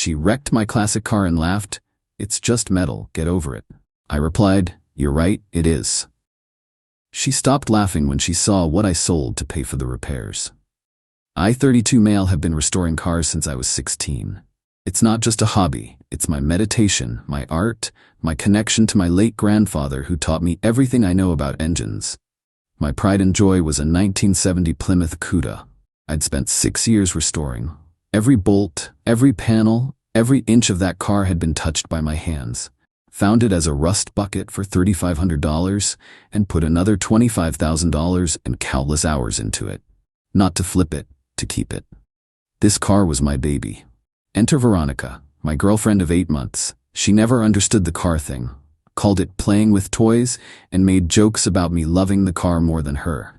She wrecked my classic car and laughed. "It's just metal, get over it." I replied, "You're right, it is." She stopped laughing when she saw what I sold to pay for the repairs. I, 32 male, have been restoring cars since I was 16. It's not just a hobby, it's my meditation, my art, my connection to my late grandfather who taught me everything I know about engines. My pride and joy was a 1970 Plymouth Cuda. I'd spent 6 years restoring. Every bolt, every panel, every inch of that car had been touched by my hands. Found it as a rust bucket for $3,500 and put another $25,000 and countless hours into it. Not to flip it, to keep it. This car was my baby. Enter Veronica, my girlfriend of 8 months. She never understood the car thing, called it playing with toys, and made jokes about me loving the car more than her.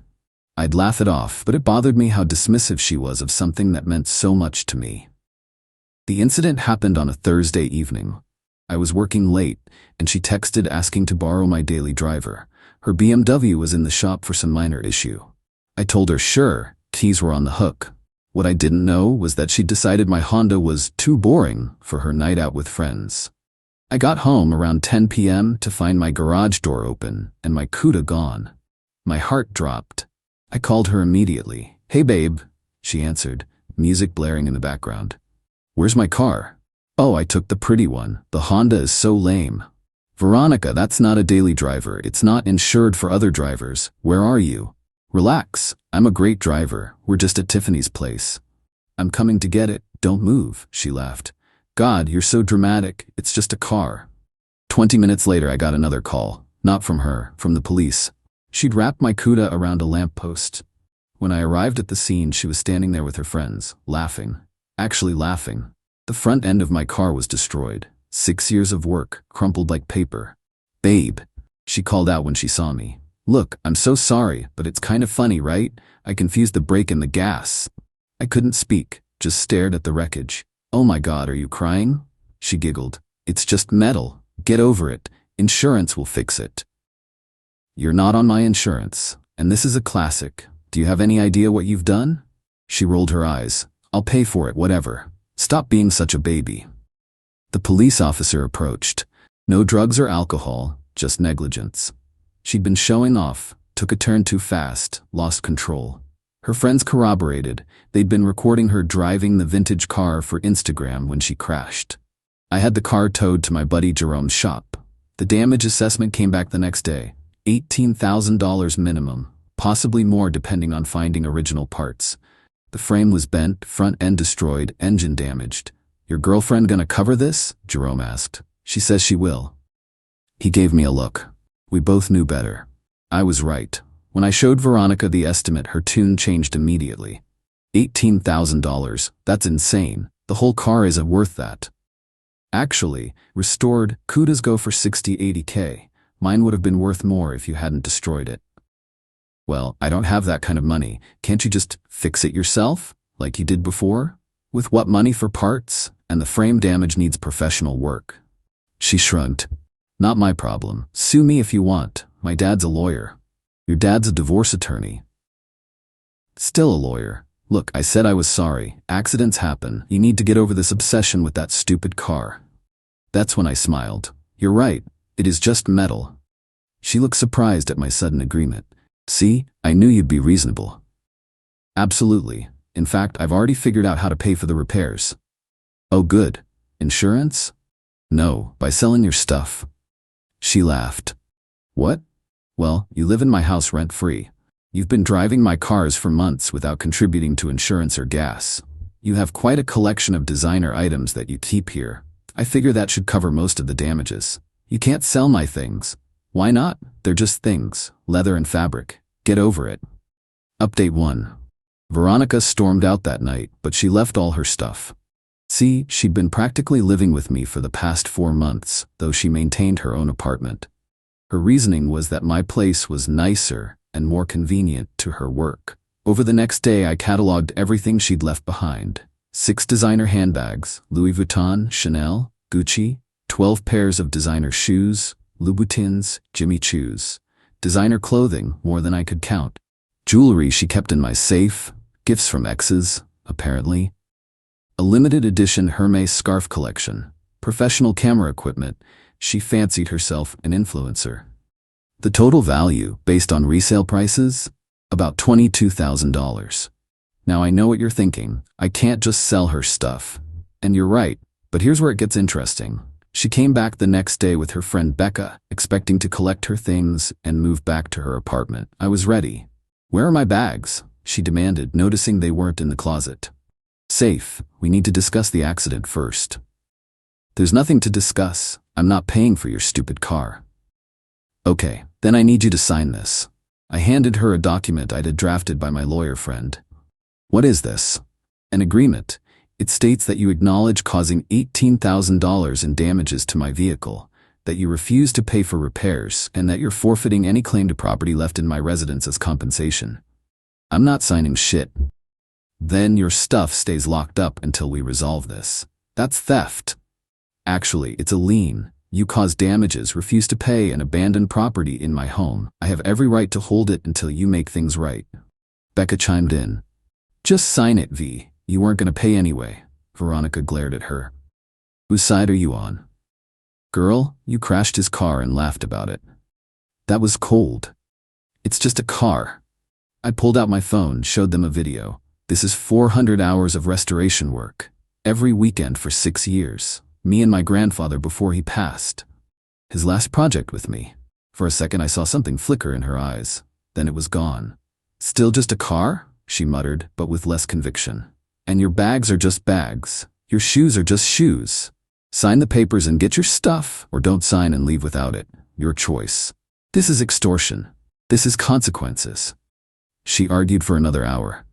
I'd laugh it off, but it bothered me how dismissive she was of something that meant so much to me. The incident happened on a Thursday evening. I was working late, and she texted asking to borrow my daily driver. Her BMW was in the shop for some minor issue. I told her sure, keys were on the hook. What I didn't know was that she'd decided my Honda was too boring for her night out with friends. I got home around 10 p.m. to find my garage door open and my Cuda gone. My heart dropped. I called her immediately. "Hey babe," she answered, music blaring in the background. "Where's my car?" "Oh, I took the pretty one. The Honda is so lame." "Veronica, that's not a daily driver. It's not insured for other drivers. Where are you?" "Relax. I'm a great driver. We're just at Tiffany's place." "I'm coming to get it. Don't move," she laughed. "God, you're so dramatic. It's just a car." 20 minutes later, I got another call. Not from her, from the police. She'd wrapped my Cuda around a lamppost. When I arrived at the scene, she was standing there with her friends, laughing. Actually laughing. The front end of my car was destroyed. 6 years of work, crumpled like paper. "Babe," she called out when she saw me. "Look, I'm so sorry, but it's kind of funny, right? I confused the brake and the gas." I couldn't speak, just stared at the wreckage. "Oh my God, are you crying?" She giggled. "It's just metal. Get over it. Insurance will fix it." "You're not on my insurance, and this is a classic. Do you have any idea what you've done?" She rolled her eyes. "I'll pay for it, whatever. Stop being such a baby." The police officer approached. No drugs or alcohol, just negligence. She'd been showing off, took a turn too fast, lost control. Her friends corroborated. They'd been recording her driving the vintage car for Instagram when she crashed. I had the car towed to my buddy Jerome's shop. The damage assessment came back the next day. $18,000 minimum, possibly more depending on finding original parts. The frame was bent, front end destroyed, engine damaged. "Your girlfriend gonna cover this?" Jerome asked. "She says she will." He gave me a look. We both knew better. I was right. When I showed Veronica the estimate, her tune changed immediately. $18,000, that's insane. The whole car isn't worth that. Actually, restored, Cudas go for 60–80K. Mine would have been worth more if you hadn't destroyed it. "Well, I don't have that kind of money. Can't you just fix it yourself, like you did before? With what money for parts? And the frame damage needs professional work." She shrugged. "Not my problem. Sue me if you want. My dad's a lawyer." "Your dad's a divorce attorney." "Still a lawyer. Look, I said I was sorry. Accidents happen. You need to get over this obsession with that stupid car." That's when I smiled. "You're right. It is just metal." She looked surprised at my sudden agreement. "See, I knew you'd be reasonable." "Absolutely. In fact, I've already figured out how to pay for the repairs." "Oh good. Insurance?" "No, by selling your stuff." She laughed. "What?" "Well, you live in my house rent-free. You've been driving my cars for months without contributing to insurance or gas. You have quite a collection of designer items that you keep here. I figure that should cover most of the damages. You can't sell my things. Why not? They're just things, leather and fabric. Get over it." Update 1. Veronica stormed out that night, but she left all her stuff. See, she'd been practically living with me for the past 4 months, though she maintained her own apartment. Her reasoning was that my place was nicer and more convenient to her work. Over the next day, I cataloged everything she'd left behind. 6 designer handbags, Louis Vuitton, Chanel, Gucci, 12 pairs of designer shoes, Louboutins, Jimmy Choos. Designer clothing, more than I could count. Jewelry she kept in my safe, gifts from exes, apparently. A limited edition Hermes scarf collection, professional camera equipment. She fancied herself an influencer. The total value, based on resale prices, about $22,000. Now I know what you're thinking. I can't just sell her stuff. And you're right, but here's where it gets interesting. She came back the next day with her friend Becca, expecting to collect her things and move back to her apartment. I was ready. "Where are my bags?" she demanded, noticing they weren't in the closet. "Safe. We need to discuss the accident first." "There's nothing to discuss. I'm not paying for your stupid car." "Okay, then I need you to sign this." I handed her a document I'd had drafted by my lawyer friend. "What is this?" "An agreement. It states that you acknowledge causing $18,000 in damages to my vehicle, that you refuse to pay for repairs, and that you're forfeiting any claim to property left in my residence as compensation." "I'm not signing shit." "Then your stuff stays locked up until we resolve this." "That's theft." "Actually, it's a lien. You caused damages, refuse to pay, and abandon property in my home. I have every right to hold it until you make things right." Becca chimed in. "Just sign it, V. You weren't going to pay anyway." Veronica glared at her. "Whose side are you on?" "Girl, you crashed his car and laughed about it." "That was cold. It's just a car." I pulled out my phone, showed them a video. "This is 400 hours of restoration work. Every weekend for 6 years. Me and my grandfather before he passed. His last project with me." For a second I saw something flicker in her eyes. Then it was gone. "Still just a car?" she muttered, but with less conviction. "And your bags are just bags. Your shoes are just shoes. Sign the papers and get your stuff, or don't sign and leave without it. Your choice. This is extortion. This is consequences." She argued for another hour.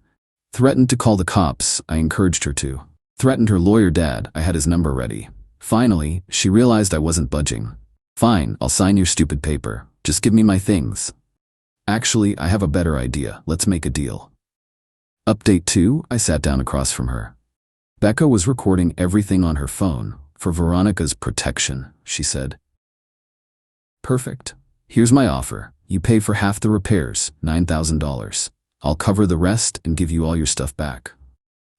Threatened to call the cops. I encouraged her to. Threatened her lawyer dad. I had his number ready. Finally, she realized I wasn't budging. "Fine, I'll sign your stupid paper. Just give me my things." "Actually, I have a better idea. Let's make a deal." Update 2, I sat down across from her. Becca was recording everything on her phone, for Veronica's protection, she said. "Perfect. Here's my offer. You pay for half the repairs, $9,000. I'll cover the rest and give you all your stuff back."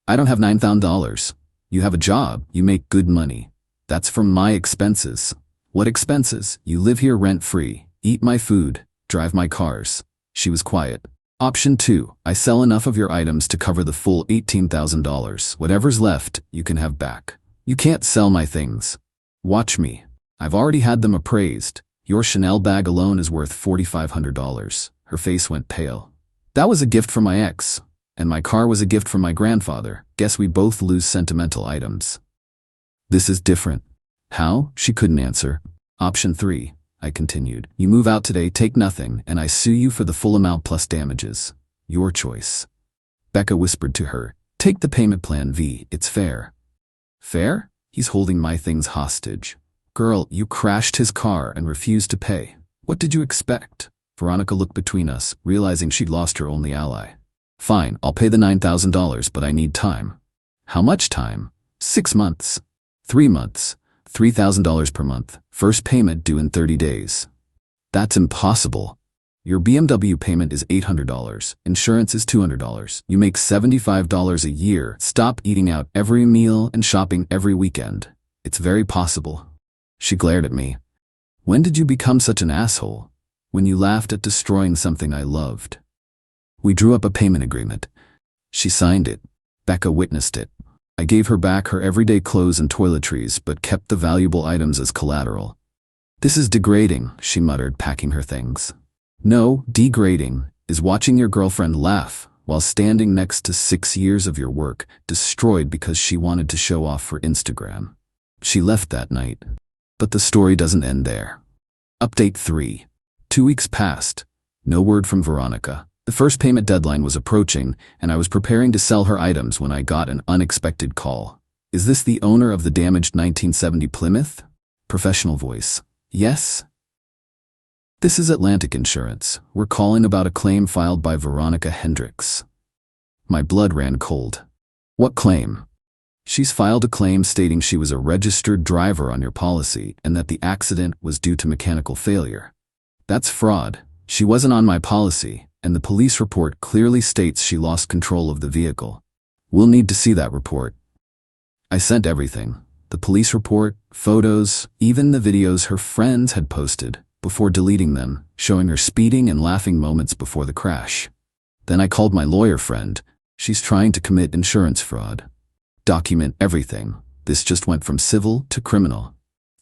"I don't have $9,000. You have a job, you make good money. That's from my expenses." "What expenses? You live here rent-free, eat my food, drive my cars." She was quiet. Option 2, I sell enough of your items to cover the full $18,000. Whatever's left, you can have back. "You can't sell my things." "Watch me. I've already had them appraised. Your Chanel bag alone is worth $4,500. Her face went pale. "That was a gift from my ex. And my car was a gift from my grandfather. Guess we both lose sentimental items." "This is different." "How?" She couldn't answer. Option 3. I continued. You move out today, take nothing, and I sue you for the full amount plus damages. Your choice. Becca whispered to her, take the payment plan, V. It's fair. Fair? He's holding my things hostage. Girl, you crashed his car and refused to pay. What did you expect? Veronica looked between us, realizing she'd lost her only ally. Fine, I'll pay the $9,000, but I need time. How much time? 6 months. 3 months. $3,000 per month. First payment due in 30 days. That's impossible. Your BMW payment is $800. Insurance is $200. You make $75 a year. Stop eating out every meal and shopping every weekend. It's very possible. She glared at me. When did you become such an asshole? When you laughed at destroying something I loved. We drew up a payment agreement. She signed it. Becca witnessed it. I gave her back her everyday clothes and toiletries, but kept the valuable items as collateral. This is degrading, she muttered, packing her things. No, degrading is watching your girlfriend laugh while standing next to 6 years of your work, destroyed because she wanted to show off for Instagram. She left that night. But the story doesn't end there. Update 3. 2 weeks passed. No word from Veronica. The first payment deadline was approaching, and I was preparing to sell her items when I got an unexpected call. Is this the owner of the damaged 1970 Plymouth? Professional voice. Yes? This is Atlantic Insurance. We're calling about a claim filed by Veronica Hendricks. My blood ran cold. What claim? She's filed a claim stating she was a registered driver on your policy and that the accident was due to mechanical failure. That's fraud. She wasn't on my policy, and the police report clearly states she lost control of the vehicle. We'll need to see that report. I sent everything. The police report, photos, even the videos her friends had posted, before deleting them, showing her speeding and laughing moments before the crash. Then I called my lawyer friend. She's trying to commit insurance fraud. Document everything. This just went from civil to criminal.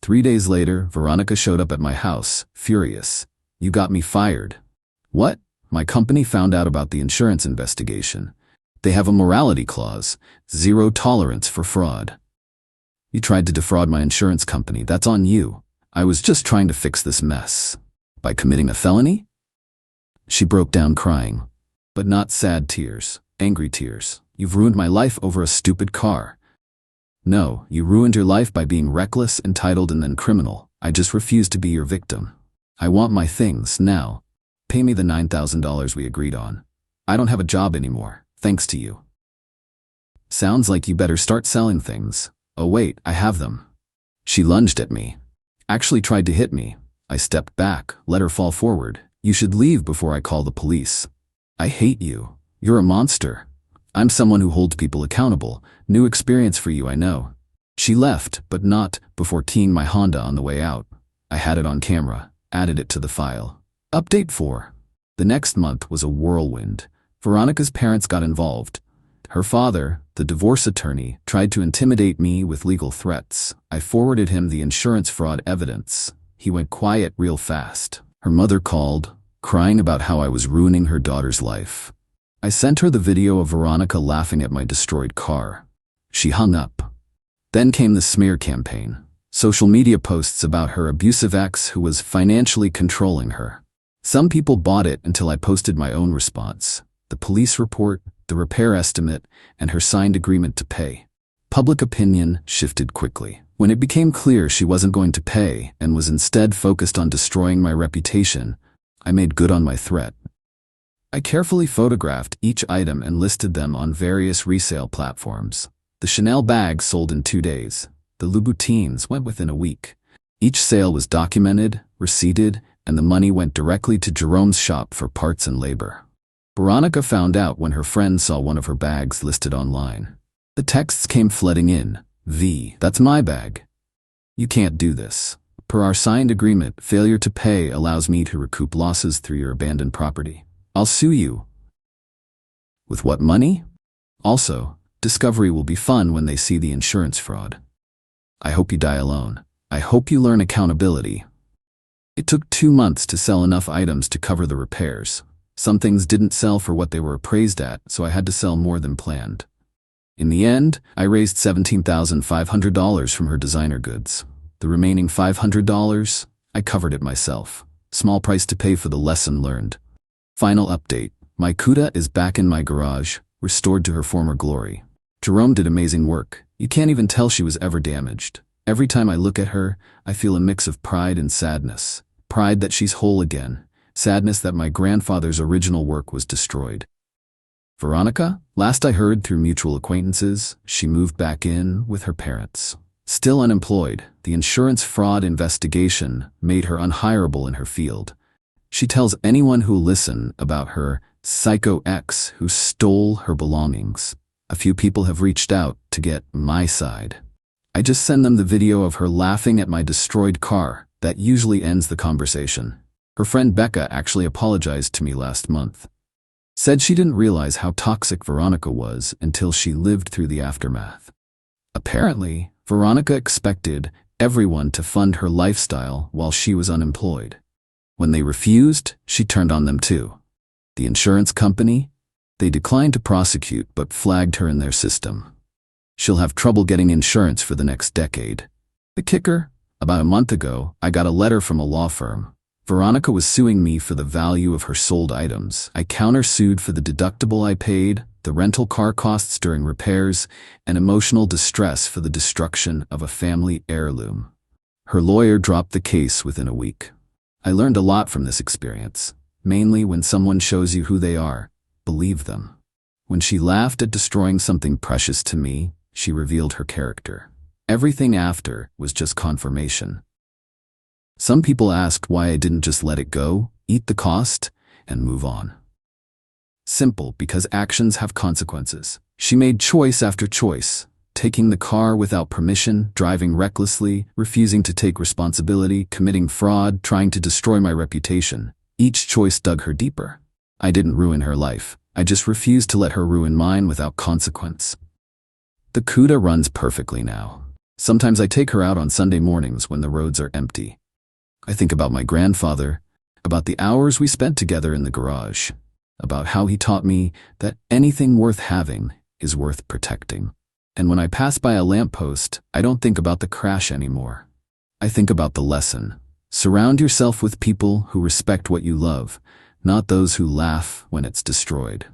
3 days later, Veronica showed up at my house, furious. You got me fired. What? My company found out about the insurance investigation. They have a morality clause, 0 tolerance for fraud. You tried to defraud my insurance company, that's on you. I was just trying to fix this mess. By committing a felony? She broke down crying. But not sad tears, angry tears. You've ruined my life over a stupid car. No, you ruined your life by being reckless, entitled, and then criminal. I just refuse to be your victim. I want my things now. Pay me the $9,000 we agreed on. I don't have a job anymore, thanks to you. Sounds like you better start selling things. Oh wait, I have them. She lunged at me. Actually tried to hit me. I stepped back, let her fall forward. You should leave before I call the police. I hate you. You're a monster. I'm someone who holds people accountable. New experience for you, I know. She left, but not before teeing my Honda on the way out. I had it on camera, added it to the file. Update 4. The next month was a whirlwind. Veronica's parents got involved. Her father, the divorce attorney, tried to intimidate me with legal threats. I forwarded him the insurance fraud evidence. He went quiet real fast. Her mother called, crying about how I was ruining her daughter's life. I sent her the video of Veronica laughing at my destroyed car. She hung up. Then came the smear campaign. Social media posts about her abusive ex who was financially controlling her. Some people bought it until I posted my own response. The police report, the repair estimate, and her signed agreement to pay. Public opinion shifted quickly. When it became clear she wasn't going to pay and was instead focused on destroying my reputation, I made good on my threat. I carefully photographed each item and listed them on various resale platforms. The Chanel bag sold in 2 days. The Louboutins went within a week. Each sale was documented, receipted, and the money went directly to Jerome's shop for parts and labor. Veronica found out when her friend saw one of her bags listed online. The texts came flooding in. That's my bag. You can't do this. Per our signed agreement, failure to pay allows me to recoup losses through your abandoned property. I'll sue you. With what money? Also, discovery will be fun when they see the insurance fraud. I hope you die alone. I hope you learn accountability. It took 2 months to sell enough items to cover the repairs. Some things didn't sell for what they were appraised at, so I had to sell more than planned. In the end, I raised $17,500 from her designer goods. The remaining $500, I covered it myself. Small price to pay for the lesson learned. Final update. My Cuda is back in my garage, restored to her former glory. Jerome did amazing work. You can't even tell she was ever damaged. Every time I look at her, I feel a mix of pride and sadness. Pride that she's whole again. Sadness that my grandfather's original work was destroyed. Veronica, last I heard through mutual acquaintances, she moved back in with her parents. Still unemployed, the insurance fraud investigation made her unhireable in her field. She tells anyone who'll listen about her psycho ex who stole her belongings. A few people have reached out to get my side. I just send them the video of her laughing at my destroyed car. That usually ends the conversation. Her friend Becca actually apologized to me last month. Said she didn't realize how toxic Veronica was until she lived through the aftermath. Apparently, Veronica expected everyone to fund her lifestyle while she was unemployed. When they refused, she turned on them too. The insurance company? They declined to prosecute but flagged her in their system. She'll have trouble getting insurance for the next decade. The kicker? About a month ago, I got a letter from a law firm. Veronica was suing me for the value of her sold items. I countersued for the deductible I paid, the rental car costs during repairs, and emotional distress for the destruction of a family heirloom. Her lawyer dropped the case within a week. I learned a lot from this experience. Mainly when someone shows you who they are, believe them. When she laughed at destroying something precious to me, she revealed her character. Everything after was just confirmation. Some people asked why I didn't just let it go, eat the cost, and move on. Simple, because actions have consequences. She made choice after choice. Taking the car without permission, driving recklessly, refusing to take responsibility, committing fraud, trying to destroy my reputation. Each choice dug her deeper. I didn't ruin her life. I just refused to let her ruin mine without consequence. The Cuda runs perfectly now. Sometimes I take her out on Sunday mornings when the roads are empty. I think about my grandfather, about the hours we spent together in the garage, about how he taught me that anything worth having is worth protecting. And when I pass by a lamppost, I don't think about the crash anymore. I think about the lesson. Surround yourself with people who respect what you love, not those who laugh when it's destroyed.